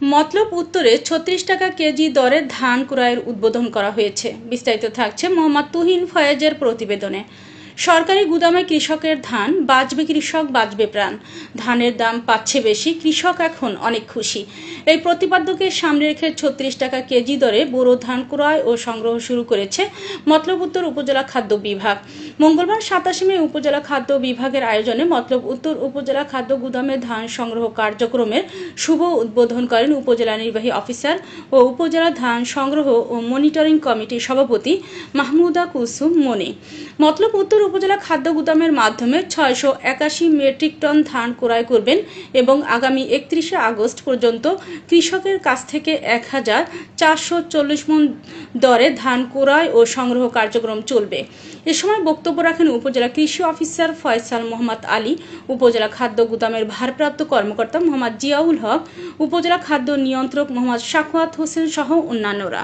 মতলব উত্তরে ৩৬ টাকা কেজি দরে ধান ক্রয়ের উদ্বোধন করা হয়েছে। বিস্তারিত থাকছে মোহাম্মদ তুহিন ফয়েজের প্রতিবেদনে। সরকারি গুদামে কৃষকের ধান, বাঁচবে কৃষক, বাঁচবে প্রাণ। ধানের দাম পাচ্ছে বেশি, কৃষক এখন অনেক খুশি। এই প্রতিপাদ্যকে সামনে রেখে ৩৬ টাকা কেজি দরে বোরো ধান ক্রয় ও সংগ্রহ শুরু করেছে মতলব উত্তর উপজেলা খাদ্য বিভাগ। মঙ্গলবার ২৭ মে উপজেলা খাদ্য বিভাগের আয়োজনে মতলব উত্তর উপজেলা খাদ্য গুদামে ধান সংগ্রহ কার্যক্রমের শুভ উদ্বোধন করেন উপজেলা নির্বাহী অফিসার ও উপজেলা ধান সংগ্রহ ও মনিটরিং কমিটির সভাপতি মাহমুদা কুলসুম মনি। মতলব উত্তর উপজেলা খাদ্য গুদামের মাধ্যমে ৬৮১ মেট্রিক টন ধান ক্রয় করবেন এবং আগামী ৩১ আগস্ট পর্যন্ত কৃষকের কাছ থেকে ১,৪৪০ মণ দরে ধান ক্রয় ও সংগ্রহ কার্যক্রম চলবে। এ সময় বক্তব্য রাখেন উপজেলা কৃষি অফিসার ফয়সাল মোহাম্মদ আলী, উপজেলা খাদ্য গুদামের ভারপ্রাপ্ত কর্মকর্তা মোহাম্মদ জিয়াউল হক, উপজেলা খাদ্য নিয়ন্ত্রক মোহাম্মদ সাখাওয়াত হোসেন সহ অন্যান্যরা।